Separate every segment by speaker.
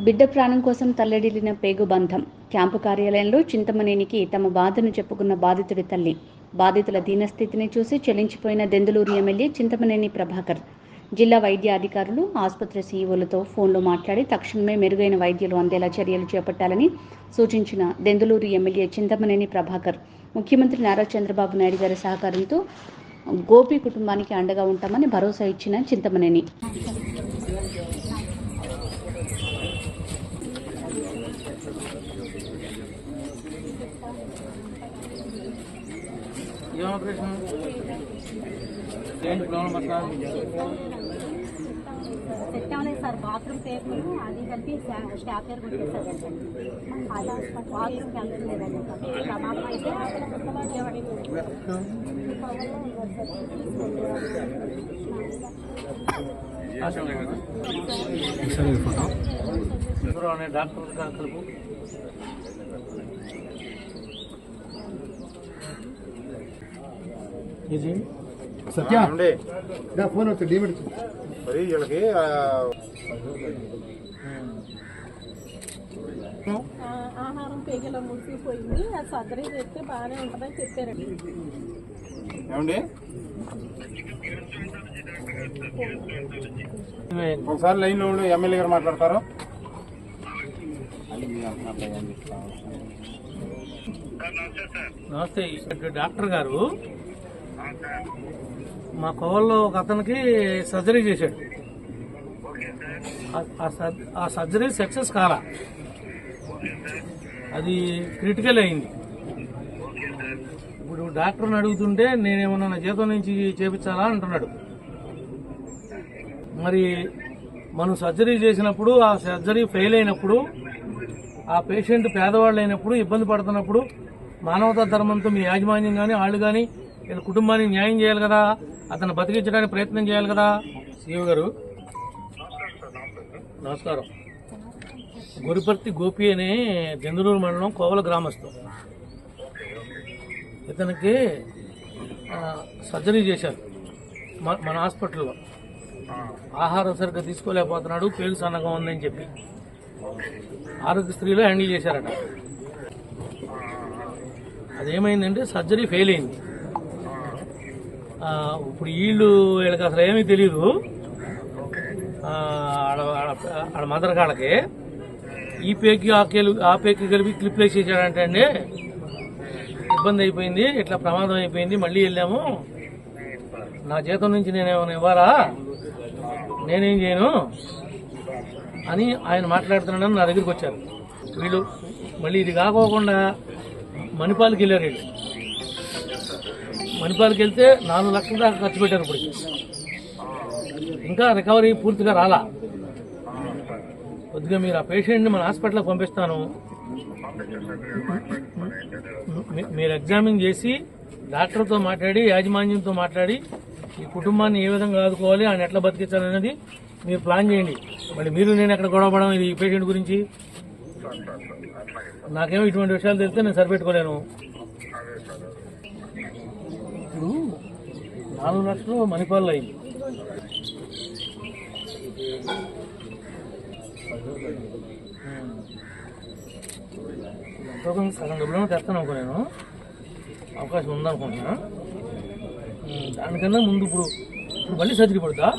Speaker 1: బిడ్డ ప్రాణం కోసం తల్లడిల్లిన పేగుబంధం. క్యాంపు కార్యాలయంలో చింతమనేనికి తమ బాధను చెప్పుకున్న బాధితుడి తల్లి. బాధితుల దీనస్థితిని చూసి చెల్లించిపోయిన దెందులూరు ఎమ్మెల్యే చింతమనేని ప్రభాకర్ జిల్లా వైద్య అధికారులు, ఆసుపత్రి సీఈఓలతో ఫోన్లో మాట్లాడి తక్షణమే మెరుగైన వైద్యులు అందేలా చర్యలు చేపట్టాలని సూచించిన దెందులూరు ఎమ్మెల్యే చింతమనేని ప్రభాకర్ ముఖ్యమంత్రి నారా చంద్రబాబు నాయుడు గారి సహకారంతో గోపి కుటుంబానికి అండగా ఉంటామని భరోసా ఇచ్చిన చింతమనేని
Speaker 2: సార్ బాత్రూమ్ పేపర్ అది కలిపి స్టాపర్ కొట్టేసారు. బాత్రూమ్కి వెళ్తలేదండి. ప్రమాదం అయితే
Speaker 3: డాక్టర్ కలుపు
Speaker 4: సత్య ఫోన్ వచ్చి డీమిట్ మరి వీళ్ళకి
Speaker 2: ఆహారం పేగలో ముసిపోయింది. అది సర్జరీ చేస్తే బాగానే ఉంటుందని చెప్పారండి.
Speaker 4: ఏమండి ఒకసారి లైన్ లో ఉండి ఎమ్మెల్యే గారు మాట్లాడతారు.
Speaker 3: నమస్తే డాక్టర్ గారు, మా కోవల్లో ఒక అతనికి సర్జరీ చేశాడు. ఆ సర్జరీ సక్సెస్ కాలా, అది క్రిటికల్ అయింది. ఇప్పుడు డాక్టర్ని అడుగుతుంటే నేనేమన్నా నా జీతం నుంచి చేపించాలా అంటున్నాడు. మరి మనం సర్జరీ చేసినప్పుడు ఆ సర్జరీ ఫెయిల్ అయినప్పుడు, ఆ పేషెంట్ పేదవాళ్ళు అయినప్పుడు, ఇబ్బంది పడుతున్నప్పుడు మానవతా ధర్మంతో మీ యాజమాన్యం కానీ వాళ్ళు కానీ వీళ్ళ కుటుంబానికి న్యాయం చేయాలి కదా, అతను బతికించడానికి ప్రయత్నం చేయాలి కదా. సీఓ గారు నమస్కారం. గురిపర్తి గోపి అనే దెందులూరు మండలం కోవల గ్రామస్తు. ఇతనికి సర్జరీ చేశారు మన హాస్పిటల్లో. ఆహారం సరిగ్గా తీసుకోలేకపోతున్నాడు, పేగు సన్నగా ఉందని చెప్పి ఆరోగ్యశ్రీలో హ్యాండిల్ చేశారట. అదేమైందంటే సర్జరీ ఫెయిల్ అయింది. ఇప్పుడు వీళ్ళకి అసలు ఏమీ తెలియదు. ఆడ మదర్ కాళ్ళకి ఈ పేకి ఆ పేకి కలిపి క్లిప్ వేసేసాడంటే అండి ఇబ్బంది అయిపోయింది, ఇట్లా ప్రమాదం అయిపోయింది. మళ్ళీ వెళ్ళాము, నా జీతం నుంచి నేనేమైనా ఇవ్వాలా, నేనేం చేయను అని ఆయన మాట్లాడుతున్నాడని నా దగ్గరికి వచ్చారు. వీళ్ళు మళ్ళీ ఇది కాకోకుండా మణిపాల్కి వెళ్ళారు. వీళ్ళు మణిపాల్కి వెళ్తే 4 లక్షల దాకా ఖర్చు పెట్టారు. ఇప్పుడు ఇంకా రికవరీ పూర్తిగా రాలా. కొద్దిగా మీరు ఆ పేషెంట్ని మన హాస్పిటల్కి పంపిస్తాను, మీరు ఎగ్జామిన్ చేసి డాక్టర్తో మాట్లాడి యాజమాన్యంతో మాట్లాడి ఈ కుటుంబాన్ని ఏ విధంగా ఆదుకోవాలి, ఆయన ఎట్లా బతికించాలనేది మీరు ప్లాన్ చేయండి. మళ్ళీ మీరు నేను ఎక్కడ గొడవపడడం ఇది ఈ పేషెంట్ గురించి. నాకేమో ఇటువంటి విషయాలు తెలిస్తే నేను సరిపెట్టుకోలేను. ఇప్పుడు 4 లక్షలు మణిపాల్లో అయింది. సగం డబ్బులను తెస్తాను అనుకో, నేను అవకాశం ఉందనుకుంటున్నా. దానికన్నా ముందు ఇప్పుడు మళ్ళీ సర్జరీ పడుతుందా?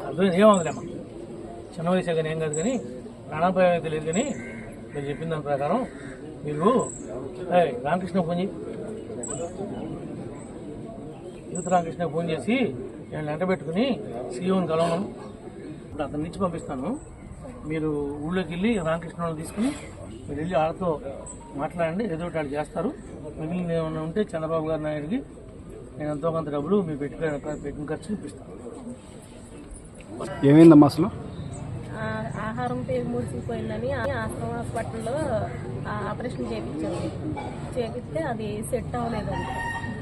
Speaker 3: అర్థం ఏమవుతుందమ్మా, చిన్న వయసు కానీ ఏం కాదు, కానీ ప్రాణాపాయం అయితే లేదు. కానీ మీరు చెప్పిన దాని ప్రకారం మీరు రామకృష్ణ ఫోన్ చేయి, యూత్ రామకృష్ణ ఫోన్ చేసి నేను వెంట పెట్టుకుని సీఈఓని కలవను. ఇప్పుడు అతని నుంచి పంపిస్తాను. మీరు ఊళ్ళోకి వెళ్ళి రామకృష్ణను తీసుకుని మీరు వెళ్ళి వాళ్ళతో మాట్లాడండి, ఏదో ఒకటి వాళ్ళు చేస్తారు. మిగిలిన ఏమైనా ఉంటే చంద్రబాబు గారి నాయుడికి నేను ఎంతో కొంత డబ్బులు మీరు పెట్టిన ఖర్చు చూపిస్తాను.
Speaker 4: ఏమైందమ్మా అసలు?
Speaker 2: ఆహారం పేరు ముడిసిపోయిందని ఆశ్రమ హాస్పిటల్లో ఆపరేషన్ చేపిస్తే అది సెట్ అవ్వలేదండి.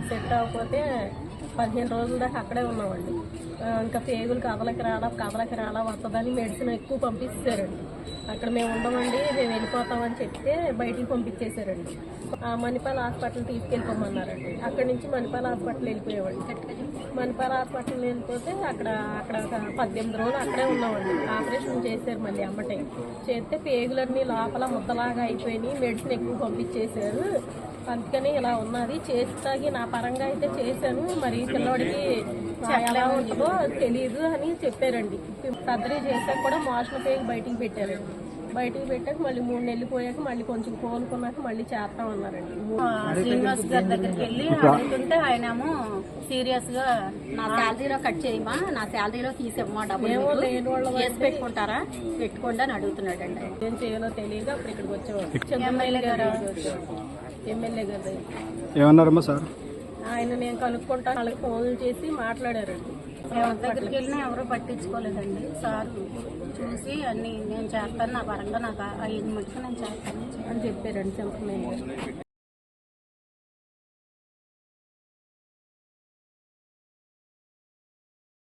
Speaker 2: సెట్ అవ్వకపోతే 15 రోజుల దాకా అక్కడే ఉన్నామండి. ఇంకా పేగులు కదలకి రాలా వస్తుందని మెడిసిన్ ఎక్కువ పంపిస్తారండి. అక్కడ మేము ఉండమండి, మేము వెళ్ళిపోతామని చెప్తే బయటికి పంపించేశారండి. మణిపాల్ హాస్పిటల్ తీసుకెళ్ళిపోమన్నారండి. అక్కడి నుంచి మణిపాల్ హాస్పిటల్ వెళ్ళిపోయేవాడి. మణిపాల్ హాస్పిటల్ వెళ్ళిపోతే అక్కడ ఒక 18 రోజులు అక్కడే ఉన్నామండి. ఆపరేషన్ చేశారు మళ్ళీ అమ్మటే. చేస్తే పేగులన్నీ లోపల ముద్దలాగా అయిపోయినాయి, మెడిసిన్ ఎక్కువ పంపించేశారు. అందుకని ఇలా ఉన్నది. చేస్తాగి నా పరంగా అయితే చేశాను, మరి పిల్లోడికి ఎలా ఉంటుందో తెలియదు అని చెప్పారండి. సర్జరీ చేశాక కూడా మోషన్ పేగి బయటికి పెట్టారండి. బయటికి పెట్టాక మళ్ళీ 3 నెలలు పోయాక మళ్ళీ కొంచెం కోలుకున్నాక మళ్ళీ చేస్తామన్నారండి.
Speaker 5: శ్రీనివాస్ గారి దగ్గరికి వెళ్ళి అడుగుతుంటే ఆయనేమో సీరియస్ గా నా శాలరీలో కట్ చేయమా, నా శాలరీలో తీసేమ్మా, డబ్బులు చేసి పెట్టుకుంటారా, పెట్టుకోండి అని అడుగుతున్నాడండి.
Speaker 2: ఏం చేయాలో తెలియక అప్పుడు ఇక్కడికి వచ్చేవాడు. ఎమ్మెల్యే గారు
Speaker 6: ఏమన్నారమ్మా సార్?
Speaker 2: ఆయన నేను కనుక్కుంటాను, వాళ్ళకి ఫోన్లు చేసి మాట్లాడారండి.
Speaker 5: ఎవరి దగ్గరికి వెళ్ళినా ఎవరూ పట్టించుకోలేదండి. సార్ చూసి అన్ని నేను చేస్తాను, నా పరంగా నాకు అయ్యింది మటుకు నేను చేస్తాను
Speaker 2: అని చెప్పారండి చింతమనేని గారు.